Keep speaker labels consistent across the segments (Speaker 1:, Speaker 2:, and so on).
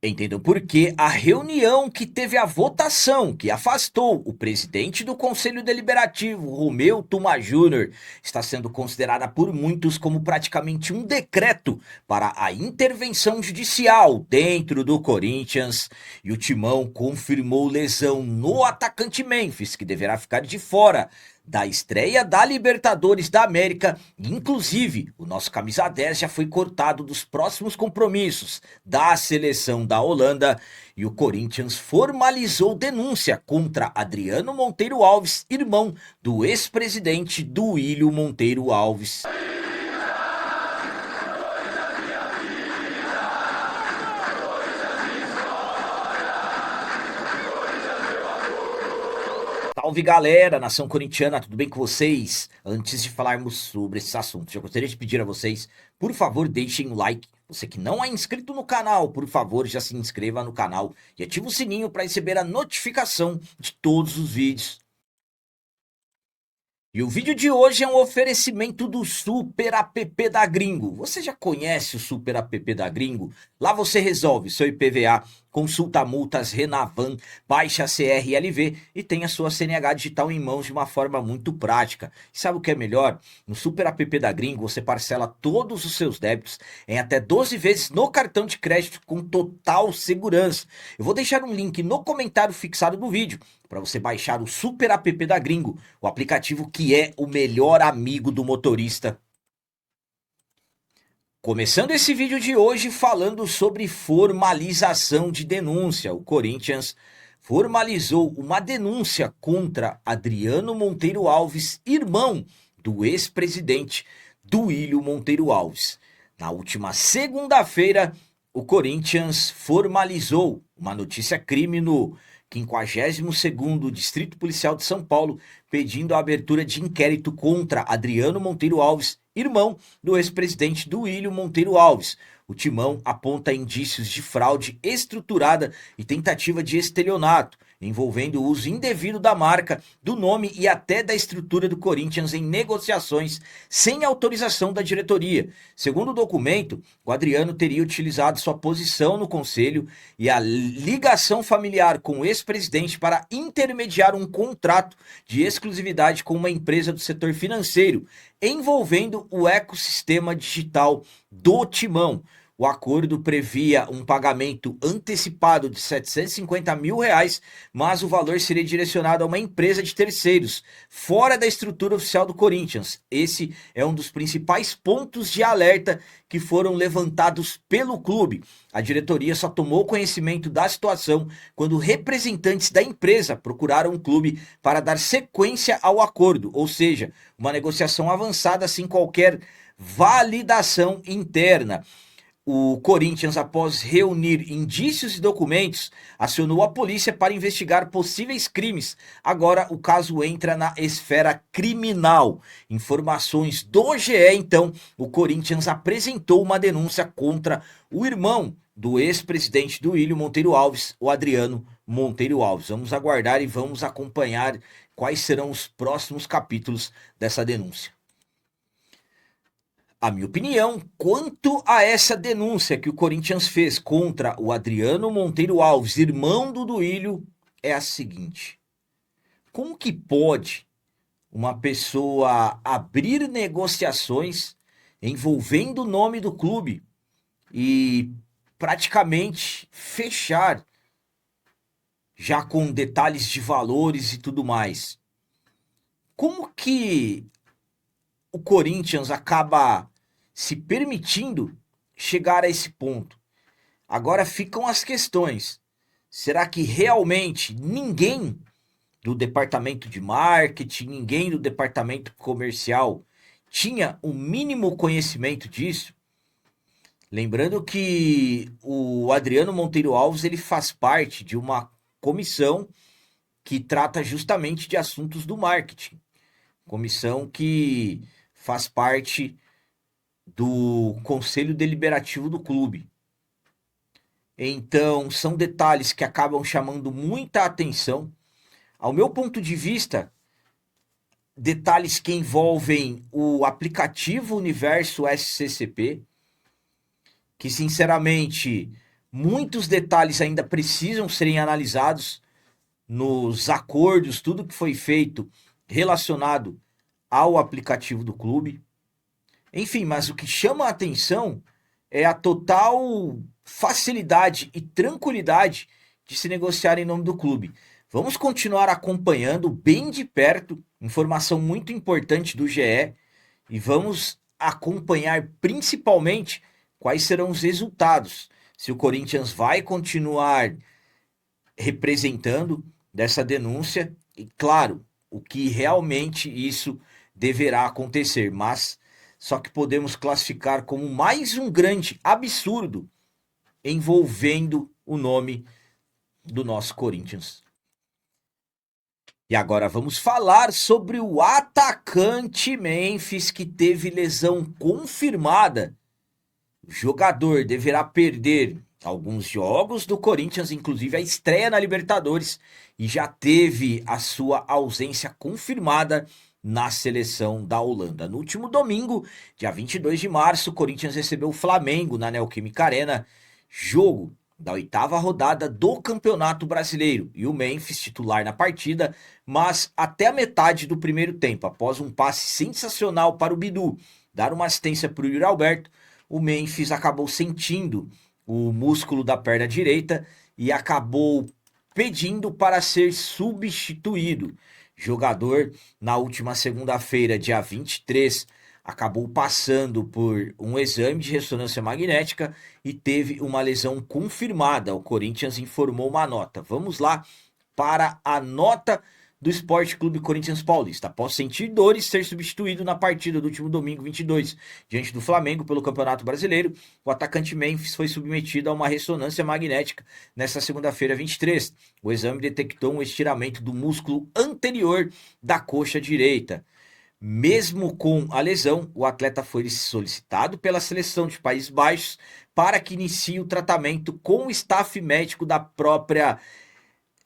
Speaker 1: Entendam por que a reunião que teve a votação que afastou o presidente do Conselho Deliberativo, Romeu Tuma Júnior, está sendo considerada por muitos como praticamente um decreto para a intervenção judicial dentro do Corinthians. E o Timão confirmou lesão no atacante Memphis, que deverá ficar de fora da estreia da Libertadores da América. Inclusive, o nosso camisa 10 já foi cortado dos próximos compromissos da seleção da Holanda e o Corinthians formalizou denúncia contra Adriano Monteiro Alves, irmão do ex-presidente Duílio Monteiro Alves. Salve galera, nação corintiana, tudo bem com vocês? Antes de falarmos sobre esses assuntos, eu gostaria de pedir a vocês, por favor, deixem o like. Você que não é inscrito no canal, por favor, já se inscreva no canal e ative o sininho para receber a notificação de todos os vídeos. E o vídeo de hoje é um oferecimento do Super App da Gringo. Você já conhece o Super App da Gringo? Lá você resolve seu IPVA, consulta multas Renavan, baixa a CRLV e tem a sua CNH digital em mãos de uma forma muito prática. E sabe o que é melhor? No Super App da Gringo você parcela todos os seus débitos em até 12 vezes no cartão de crédito com total segurança. Eu vou deixar um link no comentário fixado do vídeo para você baixar o Super App da Gringo, o aplicativo que é o melhor amigo do motorista. Começando esse vídeo de hoje falando sobre formalização de denúncia. O Corinthians formalizou uma denúncia contra Adriano Monteiro Alves, irmão do ex-presidente Duílio Monteiro Alves. Na última segunda-feira, o Corinthians formalizou uma notícia-crime no 52º Distrito Policial de São Paulo, pedindo a abertura de inquérito contra Adriano Monteiro Alves, irmão do ex-presidente Duílio Monteiro Alves. O Timão aponta indícios de fraude estruturada e tentativa de estelionato, envolvendo o uso indevido da marca, do nome e até da estrutura do Corinthians em negociações sem autorização da diretoria. Segundo o documento, o Adriano teria utilizado sua posição no conselho e a ligação familiar com o ex-presidente para intermediar um contrato de exclusividade com uma empresa do setor financeiro, envolvendo o ecossistema digital do Timão. O acordo previa um pagamento antecipado de R$ 750 mil, mas o valor seria direcionado a uma empresa de terceiros, fora da estrutura oficial do Corinthians. Esse é um dos principais pontos de alerta que foram levantados pelo clube. A diretoria só tomou conhecimento da situação quando representantes da empresa procuraram o clube para dar sequência ao acordo, ou seja, uma negociação avançada sem qualquer validação interna. O Corinthians, após reunir indícios e documentos, acionou a polícia para investigar possíveis crimes. Agora o caso entra na esfera criminal. Informações do GE, então, o Corinthians apresentou uma denúncia contra o irmão do ex-presidente Duílio Monteiro Alves, o Adriano Monteiro Alves. Vamos aguardar e vamos acompanhar quais serão os próximos capítulos dessa denúncia. A minha opinião quanto a essa denúncia que o Corinthians fez contra o Adriano Monteiro Alves, irmão do Duílio, é a seguinte: como que pode uma pessoa abrir negociações envolvendo o nome do clube e praticamente fechar já com detalhes de valores e tudo mais? Como que o Corinthians acaba se permitindo chegar a esse ponto? Agora ficam as questões. Será que realmente ninguém do departamento de marketing, ninguém do departamento comercial tinha o mínimo conhecimento disso? Lembrando que o Adriano Monteiro Alves ele faz parte de uma comissão que trata justamente de assuntos do marketing. Comissão que faz parte do Conselho Deliberativo do clube. Então, são detalhes que acabam chamando muita atenção. Ao meu ponto de vista, detalhes que envolvem o aplicativo Universo SCCP, que sinceramente Muitos detalhes ainda precisam serem analisados nos acordos, tudo que foi feito relacionado ao aplicativo do clube. Enfim, mas o que chama a atenção é a total facilidade e tranquilidade de se negociar em nome do clube. Vamos continuar acompanhando bem de perto, informação muito importante do GE, e vamos acompanhar principalmente quais serão os resultados. Se o Corinthians vai continuar representando dessa denúncia, e claro, o que realmente isso deverá acontecer, mas só que podemos classificar como mais um grande absurdo envolvendo o nome do nosso Corinthians. E agora vamos falar sobre o atacante Memphis, que teve lesão confirmada. O jogador deverá perder alguns jogos do Corinthians, inclusive a estreia na Libertadores, e já teve a sua ausência confirmada na seleção da Holanda. No último domingo, dia 22 de março, o Corinthians recebeu o Flamengo na Neoquímica Arena, jogo da 8ª rodada do Campeonato Brasileiro, e o Memphis titular na partida, mas até a metade do primeiro tempo, após um passe sensacional para o Bidu dar uma assistência para o Yuri Alberto, o Memphis acabou sentindo o músculo da perna direita e acabou pedindo para ser substituído. Jogador, na última segunda-feira, dia 23, acabou passando por um exame de ressonância magnética e teve uma lesão confirmada. O Corinthians informou uma nota. Vamos lá para a nota do Esporte Clube Corinthians Paulista. Após sentir dores, ser substituído na partida do último domingo 22, diante do Flamengo pelo Campeonato Brasileiro, o atacante Memphis foi submetido a uma ressonância magnética nesta segunda-feira 23. O exame detectou um estiramento do músculo anterior da coxa direita. Mesmo com a lesão, o atleta foi solicitado pela seleção de Países Baixos para que inicie o tratamento com o staff médico da própria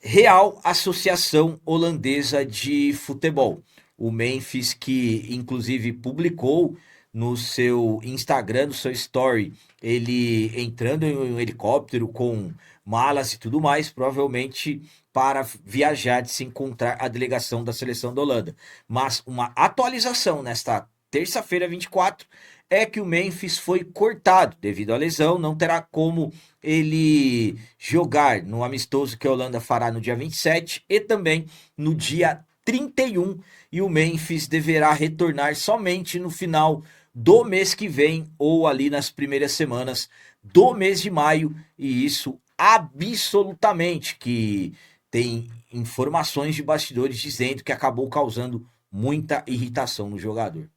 Speaker 1: Real Associação Holandesa de Futebol. O Memphis, que inclusive publicou no seu Instagram, no seu story, ele entrando em um helicóptero com malas e tudo mais, provavelmente para viajar de se encontrar a delegação da seleção da Holanda. Mas uma atualização nesta terça-feira 24 é que o Memphis foi cortado devido à lesão, não terá como ele jogar no amistoso que a Holanda fará no dia 27 e também no dia 31, e o Memphis deverá retornar somente no final do mês que vem ou ali nas primeiras semanas do mês de maio, e isso absolutamente que tem informações de bastidores dizendo que acabou causando muita irritação no jogador.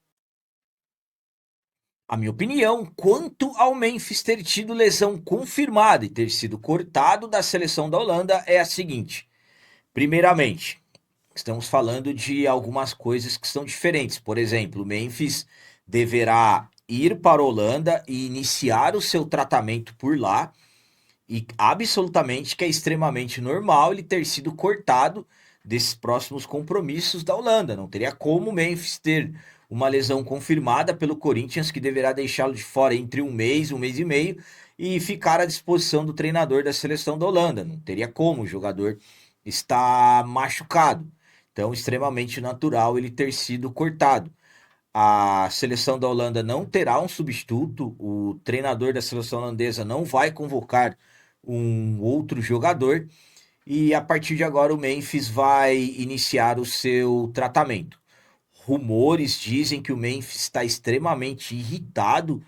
Speaker 1: A minha opinião quanto ao Memphis ter tido lesão confirmada e ter sido cortado da seleção da Holanda é a seguinte. Primeiramente, estamos falando de algumas coisas que são diferentes. Por exemplo, o Memphis deverá ir para a Holanda e iniciar o seu tratamento por lá, e absolutamente que é extremamente normal ele ter sido cortado desses próximos compromissos da Holanda. Não teria como o Memphis ter uma lesão confirmada pelo Corinthians, que deverá deixá-lo de fora entre um mês e meio, e ficar à disposição do treinador da seleção da Holanda. Não teria como, o jogador está machucado. Então, extremamente natural ele ter sido cortado. A seleção da Holanda não terá um substituto, o treinador da seleção holandesa não vai convocar um outro jogador, e a partir de agora o Memphis vai iniciar o seu tratamento. Rumores dizem que o Memphis está extremamente irritado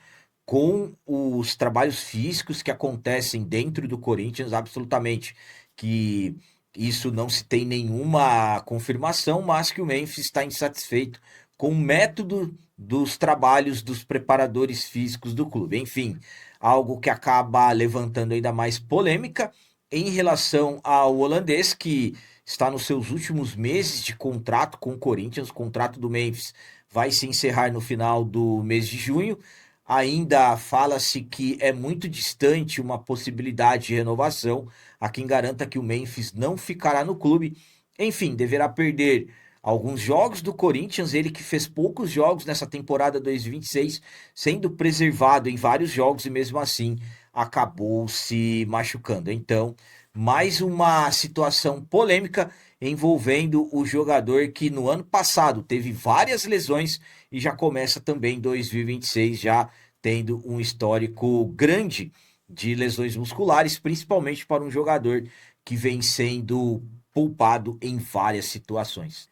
Speaker 1: com os trabalhos físicos que acontecem dentro do Corinthians, absolutamente, que isso não se tem nenhuma confirmação, mas que o Memphis está insatisfeito com o método dos trabalhos dos preparadores físicos do clube. Enfim, algo que acaba levantando ainda mais polêmica em relação ao holandês, que está nos seus últimos meses de contrato com o Corinthians. O contrato do Memphis vai se encerrar no final do mês de junho. Ainda fala-se que é muito distante uma possibilidade de renovação. Há quem garanta que o Memphis não ficará no clube. Enfim, deverá perder alguns jogos do Corinthians, ele que fez poucos jogos nessa temporada 2026, sendo preservado em vários jogos, e mesmo assim acabou se machucando. Então, mais uma situação polêmica envolvendo o jogador que no ano passado teve várias lesões e já começa também 2026 já tendo um histórico grande de lesões musculares, principalmente para um jogador que vem sendo poupado em várias situações.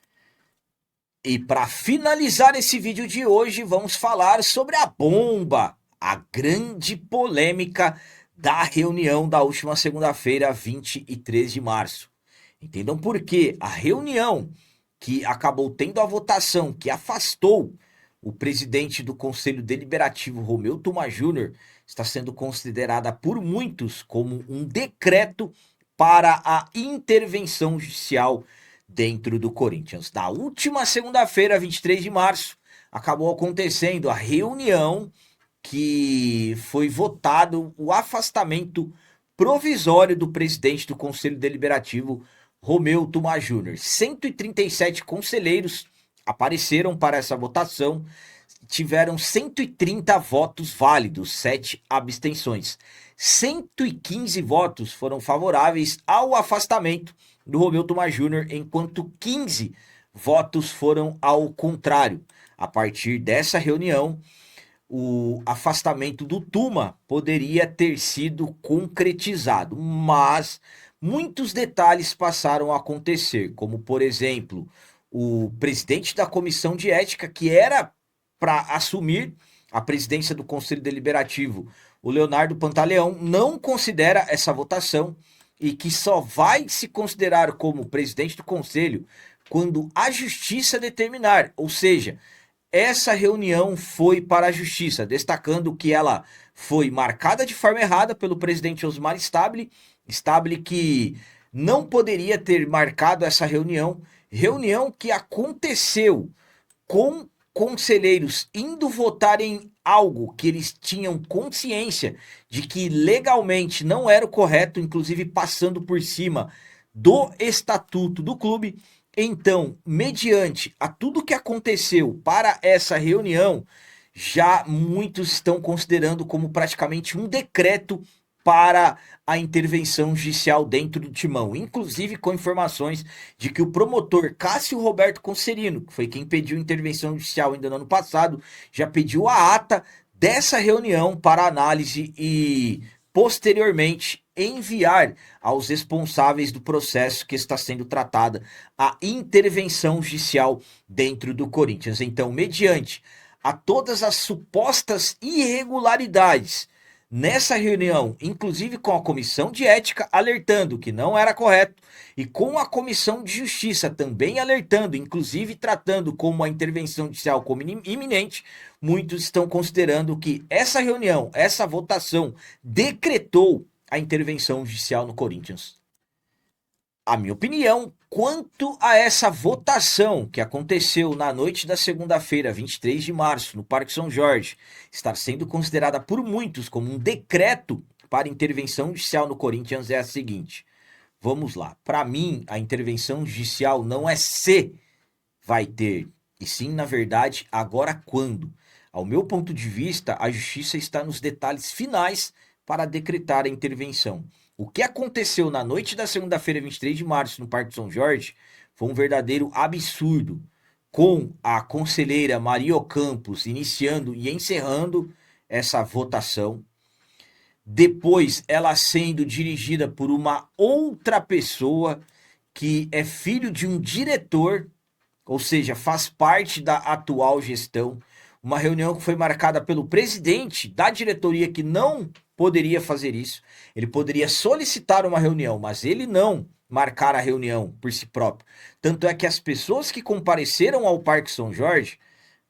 Speaker 1: E para finalizar esse vídeo de hoje, vamos falar sobre a bomba, a grande polêmica da reunião da última segunda-feira, 23 de março. Entendam por quê? A reunião que acabou tendo a votação que afastou o presidente do Conselho Deliberativo, Romeu Tuma Júnior, está sendo considerada por muitos como um decreto para a intervenção judicial dentro do Corinthians. Na última segunda-feira, 23 de março, acabou acontecendo a reunião que foi votado o afastamento provisório do presidente do Conselho Deliberativo, Romeu Tuma Júnior. 137 conselheiros apareceram para essa votação, tiveram 130 votos válidos, 7 abstenções. 115 votos foram favoráveis ao afastamento do Romeu Tuma Júnior, enquanto 15 votos foram ao contrário. A partir dessa reunião, o afastamento do Tuma poderia ter sido concretizado, mas muitos detalhes passaram a acontecer, como, por exemplo, o presidente da comissão de ética, que era para assumir a presidência do Conselho Deliberativo, o Leonardo Pantaleão, não considera essa votação e que só vai se considerar como presidente do Conselho quando a justiça determinar, ou seja, essa reunião foi para a justiça, destacando que ela foi marcada de forma errada pelo presidente Osmar Stabile, Stabile que não poderia ter marcado essa reunião, reunião que aconteceu com conselheiros indo votar em algo que eles tinham consciência de que legalmente não era o correto, inclusive passando por cima do estatuto do clube. Então, mediante a tudo que aconteceu para essa reunião, já muitos estão considerando como praticamente um decreto para a intervenção judicial dentro do Timão, inclusive com informações de que o promotor Cássio Roberto Concerino, que foi quem pediu intervenção judicial ainda no ano passado, já pediu a ata dessa reunião para análise e posteriormente enviar aos responsáveis do processo que está sendo tratada a intervenção judicial dentro do Corinthians. Então, mediante a todas as supostas irregularidades nessa reunião, inclusive com a comissão de ética alertando que não era correto, e com a comissão de justiça também alertando, inclusive tratando como a intervenção judicial como iminente, muitos estão considerando que essa reunião, essa votação, decretou a intervenção judicial no Corinthians. A minha opinião quanto a essa votação que aconteceu na noite da segunda-feira, 23 de março, no Parque São Jorge, estar sendo considerada por muitos como um decreto para intervenção judicial no Corinthians é a seguinte. Vamos lá. Para mim, a intervenção judicial não é se vai ter, e sim, na verdade, agora quando. Ao meu ponto de vista, a justiça está nos detalhes finais para decretar a intervenção. O que aconteceu na noite da segunda-feira, 23 de março, no Parque São Jorge, foi um verdadeiro absurdo, com a conselheira Maria Ocampos iniciando e encerrando essa votação, depois ela sendo dirigida por uma outra pessoa que é filho de um diretor, ou seja, faz parte da atual gestão, uma reunião que foi marcada pelo presidente da diretoria que não poderia fazer isso. Ele poderia solicitar uma reunião, mas ele não marcar a reunião por si próprio. Tanto é que as pessoas que compareceram ao Parque São Jorge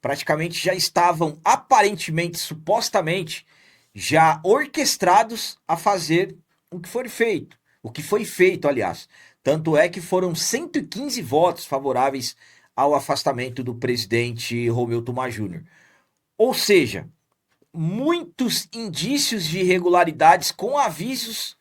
Speaker 1: praticamente já estavam aparentemente, supostamente, já orquestrados a fazer o que foi feito. O que foi feito, aliás. Tanto é que foram 115 votos favoráveis ao afastamento do presidente Romeu Tuma Júnior. Ou seja, muitos indícios de irregularidades com avisos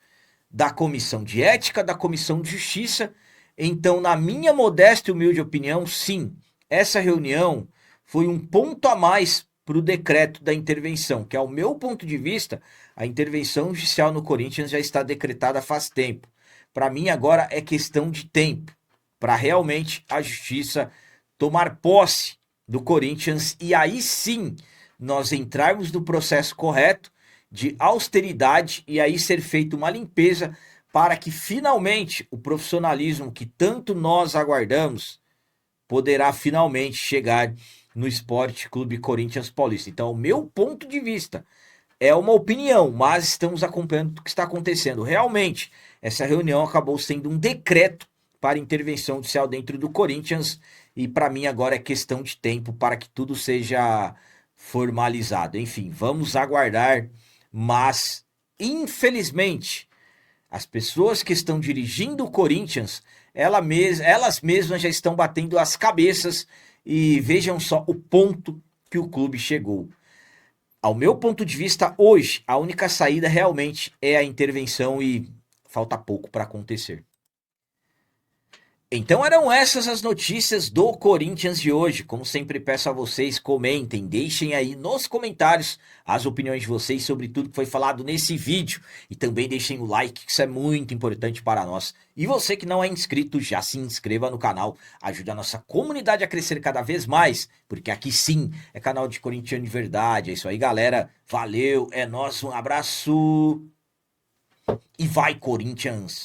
Speaker 1: da comissão de ética, da comissão de justiça. Então, na minha modesta e humilde opinião, sim, essa reunião foi um ponto a mais para o decreto da intervenção, que ao meu ponto de vista, A intervenção judicial no Corinthians já está decretada faz tempo. Para mim, agora é questão de tempo para realmente a justiça tomar posse do Corinthians e aí sim nós entrarmos no processo correto de austeridade e aí ser feita uma limpeza para que finalmente o profissionalismo que tanto nós aguardamos poderá finalmente chegar no Esporte Clube Corinthians Paulista. Então, o meu ponto de vista é uma opinião, mas estamos acompanhando o que está acontecendo. Realmente, essa reunião acabou sendo um decreto para intervenção judicial dentro do Corinthians e para mim agora é questão de tempo para que tudo seja formalizado. Enfim, vamos aguardar, mas infelizmente as pessoas que estão dirigindo o Corinthians, elas mesmas já estão batendo as cabeças e vejam só o ponto que o clube chegou. Ao meu ponto de vista, hoje, a única saída realmente é a intervenção e falta pouco para acontecer. Então eram essas as notícias do Corinthians de hoje. Como sempre peço a vocês, comentem, deixem aí nos comentários as opiniões de vocês sobre tudo que foi falado nesse vídeo. E também deixem o like, que isso é muito importante para nós. E você que não é inscrito, já se inscreva no canal. Ajude a nossa comunidade a crescer cada vez mais. Porque aqui sim, é canal de corintiano de verdade. É isso aí, galera. Valeu, é nóis, um abraço. E vai, Corinthians!